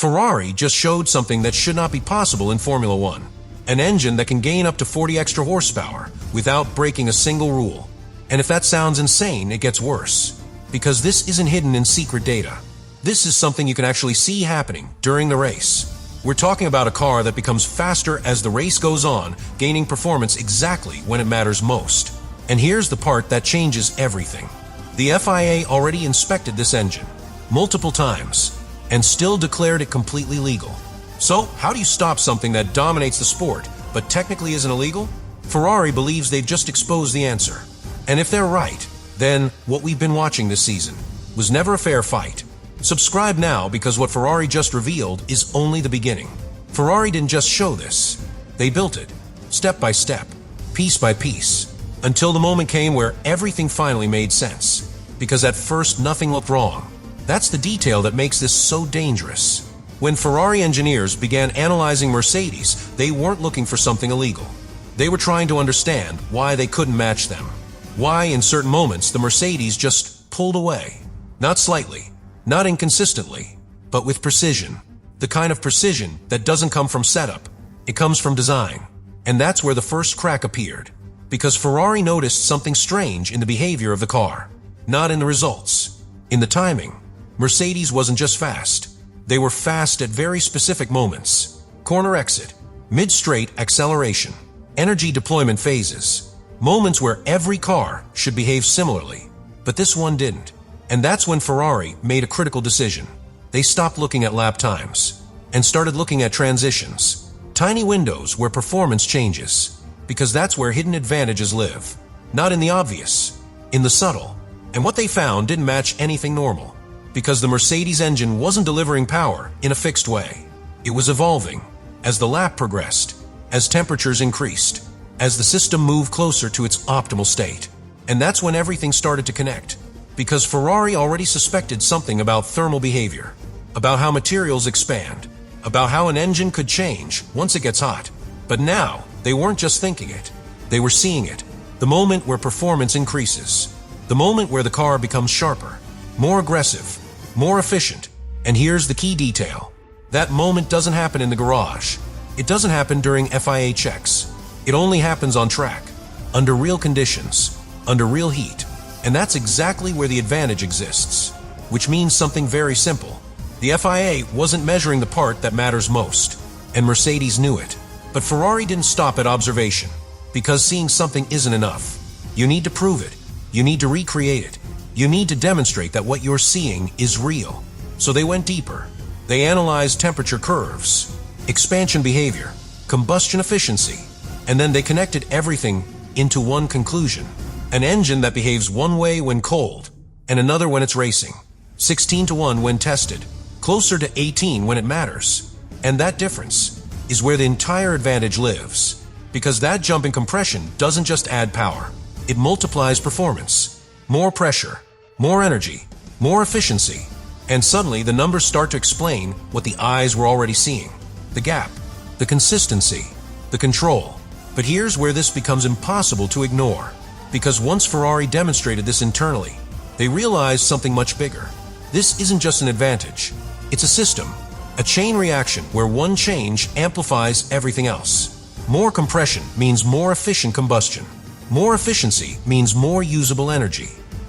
Ferrari just showed something that should not be possible in Formula One. An engine that can gain up to 40 extra horsepower without breaking a single rule. And if that sounds insane, it gets worse. Because this isn't hidden in secret data. This is something you can actually see happening during the race. We're talking about a car that becomes faster as the race goes on, gaining performance exactly when it matters most. And here's the part that changes everything. The FIA already inspected this engine multiple times and still declared it completely legal. So, how do you stop something that dominates the sport but technically isn't illegal? Ferrari believes they've just exposed the answer. And if they're right, then what we've been watching this season was never a fair fight. Subscribe now, because what Ferrari just revealed is only the beginning. Ferrari didn't just show this. They built it, step by step, piece by piece, until the moment came where everything finally made sense. Because at first nothing looked wrong. That's the detail that makes this so dangerous. When Ferrari engineers began analyzing Mercedes, they weren't looking for something illegal. They were trying to understand why they couldn't match them. Why, in certain moments, the Mercedes just pulled away. Not slightly, not inconsistently, but with precision. The kind of precision that doesn't come from setup. It comes from design. And that's where the first crack appeared. Because Ferrari noticed something strange in the behavior of the car. Not in the results. In the timing. Mercedes wasn't just fast. They were fast at very specific moments. Corner exit, mid-straight acceleration, energy deployment phases. Moments where every car should behave similarly. But this one didn't. And that's when Ferrari made a critical decision. They stopped looking at lap times and started looking at transitions. Tiny windows where performance changes. Because that's where hidden advantages live. Not in the obvious, in the subtle. And what they found didn't match anything normal. Because the Mercedes engine wasn't delivering power in a fixed way. It was evolving as the lap progressed, as temperatures increased, as the system moved closer to its optimal state. And that's when everything started to connect. Because Ferrari already suspected something about thermal behavior, about how materials expand, about how an engine could change once it gets hot. But now, they weren't just thinking it, they were seeing it. The moment where performance increases. The moment where the car becomes sharper, more aggressive, more efficient. And here's the key detail. That moment doesn't happen in the garage. It doesn't happen during FIA checks. It only happens on track, under real conditions, under real heat. And that's exactly where the advantage exists. Which means something very simple. The FIA wasn't measuring the part that matters most. And Mercedes knew it. But Ferrari didn't stop at observation. Because seeing something isn't enough. You need to prove it. You need to recreate it. You need to demonstrate that what you're seeing is real. So they went deeper. They analyzed temperature curves, expansion behavior, combustion efficiency, and then they connected everything into one conclusion. An engine that behaves one way when cold, and another when it's racing. 16-1 when tested, closer to 18 when it matters. And that difference is where the entire advantage lives. Because that jump in compression doesn't just add power. It multiplies performance. More pressure, more energy, more efficiency. And suddenly the numbers start to explain what the eyes were already seeing. The gap, the consistency, the control. But here's where this becomes impossible to ignore. Because once Ferrari demonstrated this internally, they realized something much bigger. This isn't just an advantage. It's a system, a chain reaction where one change amplifies everything else. More compression means more efficient combustion. More efficiency means more usable energy.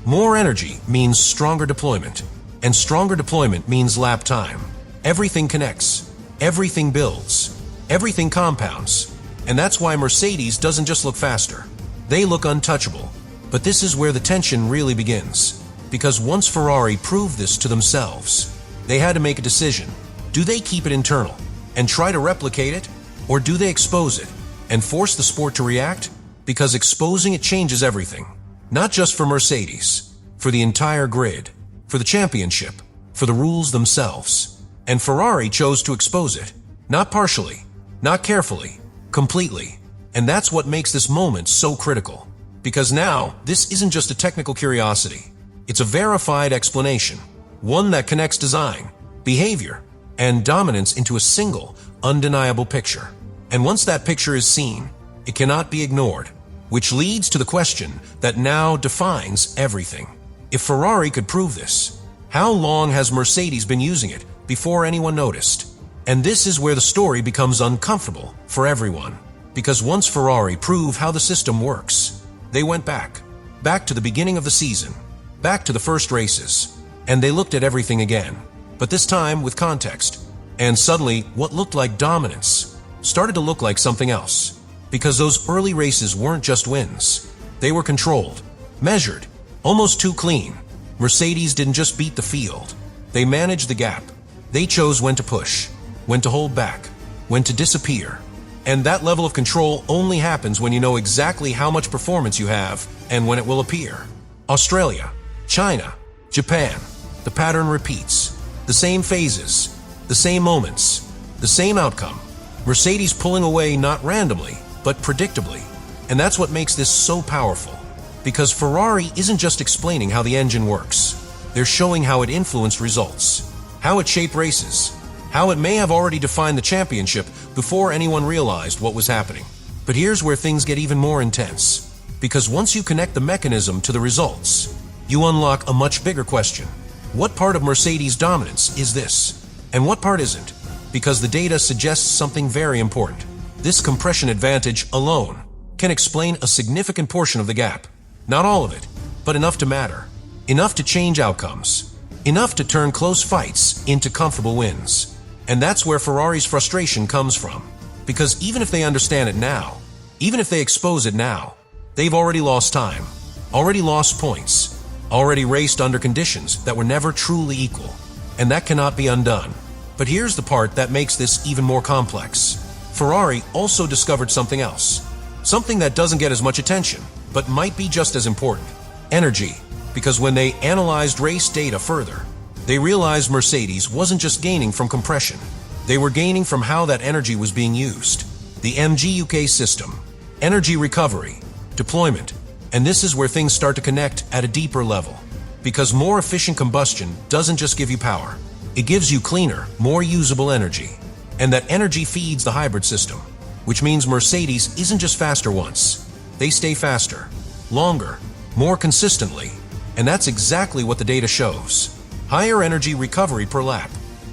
More energy means stronger deployment. And stronger deployment means lap time. Everything connects. Everything builds. Everything compounds. And that's why Mercedes doesn't just look faster. They look untouchable. But this is where the tension really begins. Because once Ferrari proved this to themselves, they had to make a decision. Do they keep it internal and try to replicate it? Or do they expose it and force the sport to react? Because exposing it changes everything. Not just for Mercedes, for the entire grid, for the championship, for the rules themselves. And Ferrari chose to expose it. Not partially, not carefully, completely. And that's what makes this moment so critical. Because now, this isn't just a technical curiosity. It's a verified explanation. One that connects design, behavior, and dominance into a single, undeniable picture. And once that picture is seen, it cannot be ignored. Which leads to the question that now defines everything. If Ferrari could prove this, how long has Mercedes been using it before anyone noticed. And this is where the story becomes uncomfortable for everyone. Because once Ferrari proved how the system works, they went back to the beginning of the season, back to the first races, and they looked at everything again. But this time with context. And suddenly, what looked like dominance started to look like something else. Because those early races weren't just wins. They were controlled, measured, almost too clean. Mercedes didn't just beat the field. They managed the gap. They chose when to push, when to hold back, when to disappear. And that level of control only happens when you know exactly how much performance you have and when it will appear. Australia, China, Japan, the pattern repeats. The same phases, the same moments, the same outcome. Mercedes pulling away not randomly, but predictably. And that's what makes this so powerful. Because Ferrari isn't just explaining how the engine works. They're showing how it influenced results, how it shaped races, how it may have already defined the championship before anyone realized what was happening. But here's where things get even more intense. Because once you connect the mechanism to the results, you unlock a much bigger question. What part of Mercedes' dominance is this? And what part isn't? Because the data suggests something very important. This compression advantage alone can explain a significant portion of the gap. Not all of it, but enough to matter. Enough to change outcomes. Enough to turn close fights into comfortable wins. And that's where Ferrari's frustration comes from. Because even if they understand it now, even if they expose it now, they've already lost time, already lost points, already raced under conditions that were never truly equal. And that cannot be undone. But here's the part that makes this even more complex. Ferrari also discovered something else. Something that doesn't get as much attention, but might be just as important. Energy. Because when they analyzed race data further, they realized Mercedes wasn't just gaining from compression. They were gaining from how that energy was being used. The MGUK system, energy recovery, deployment. And this is where things start to connect at a deeper level. Because more efficient combustion doesn't just give you power. It gives you cleaner, more usable energy. And that energy feeds the hybrid system. Which means Mercedes isn't just faster once. They stay faster, longer, more consistently. And that's exactly what the data shows. Higher energy recovery per lap,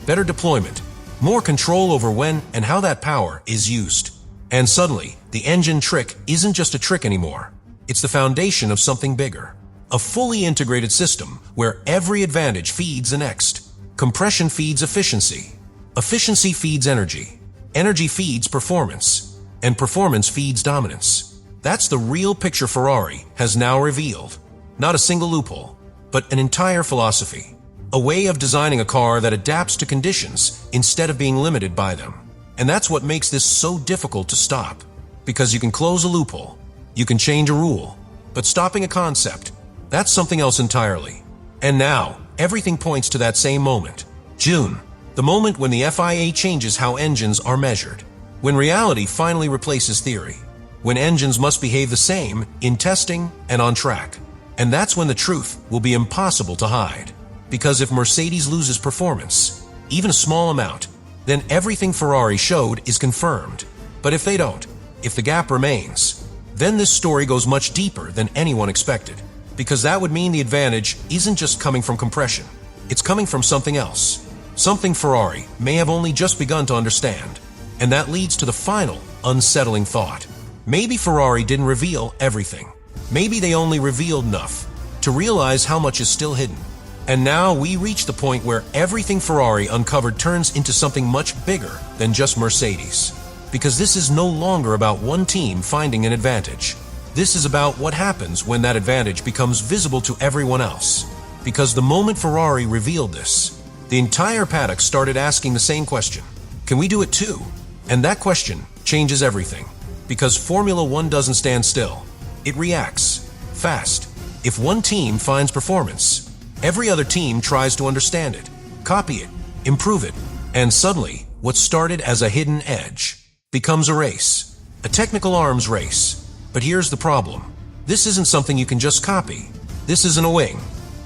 better deployment, more control over when and how that power is used. And suddenly, the engine trick isn't just a trick anymore. It's the foundation of something bigger. A fully integrated system where every advantage feeds the next. Compression feeds efficiency. Efficiency feeds energy. Energy feeds performance. And performance feeds dominance. That's the real picture Ferrari has now revealed. Not a single loophole, but an entire philosophy. A way of designing a car that adapts to conditions instead of being limited by them. And that's what makes this so difficult to stop. Because you can close a loophole, you can change a rule, but stopping a concept, that's something else entirely. And now, everything points to that same moment. June, the moment when the FIA changes how engines are measured. When reality finally replaces theory. When engines must behave the same in testing and on track. And that's when the truth will be impossible to hide. Because if Mercedes loses performance, even a small amount, then everything Ferrari showed is confirmed. But if they don't, if the gap remains, then this story goes much deeper than anyone expected. Because that would mean the advantage isn't just coming from compression. It's coming from something else. Something Ferrari may have only just begun to understand. And that leads to the final, unsettling thought. Maybe Ferrari didn't reveal everything. Maybe they only revealed enough to realize how much is still hidden. And now we reach the point where everything Ferrari uncovered turns into something much bigger than just Mercedes. Because this is no longer about one team finding an advantage. This is about what happens when that advantage becomes visible to everyone else. Because the moment Ferrari revealed this, the entire paddock started asking the same question. Can we do it too? And that question changes everything. Because Formula One doesn't stand still. It reacts fast. If one team finds performance, every other team tries to understand it, copy it, improve it. And suddenly, what started as a hidden edge becomes a race, a technical arms race. But here's the problem. This isn't something you can just copy. This isn't a wing.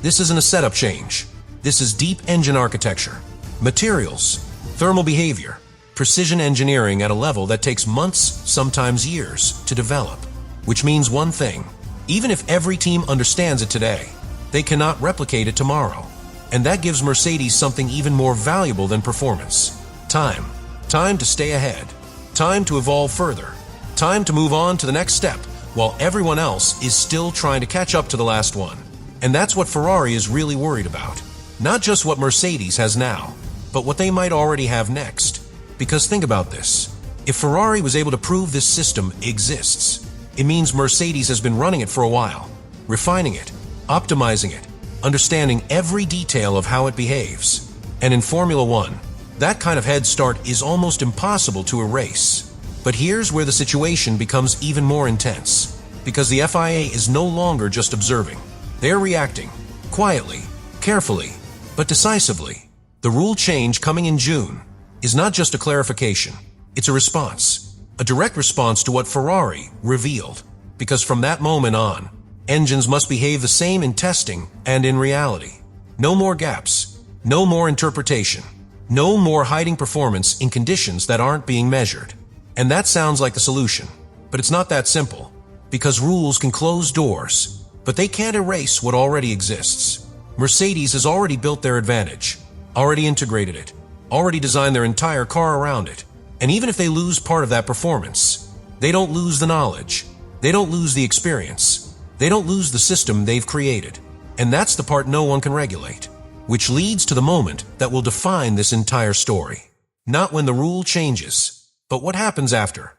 This isn't a setup change. This is deep engine architecture, materials, thermal behavior, precision engineering at a level that takes months, sometimes years, to develop. Which means one thing. Even if every team understands it today, they cannot replicate it tomorrow. And that gives Mercedes something even more valuable than performance. Time. Time to stay ahead. Time to evolve further. Time to move on to the next step, while everyone else is still trying to catch up to the last one. And that's what Ferrari is really worried about. Not just what Mercedes has now, but what they might already have next. Because think about this. If Ferrari was able to prove this system exists, it means Mercedes has been running it for a while, refining it, optimizing it, understanding every detail of how it behaves. And in Formula One, that kind of head start is almost impossible to erase. But here's where the situation becomes even more intense, because the FIA is no longer just observing. They're reacting, quietly, carefully, but decisively. The rule change coming in June is not just a clarification, it's a response, a direct response to what Ferrari revealed. Because from that moment on, engines must behave the same in testing and in reality. No more gaps, no more interpretation, no more hiding performance in conditions that aren't being measured. And that sounds like the solution, but it's not that simple, because rules can close doors, but they can't erase what already exists. Mercedes has already built their advantage, already integrated it, already designed their entire car around it. And even if they lose part of that performance, they don't lose the knowledge, they don't lose the experience, they don't lose the system they've created. And that's the part no one can regulate, which leads to the moment that will define this entire story. Not when the rule changes, but what happens after.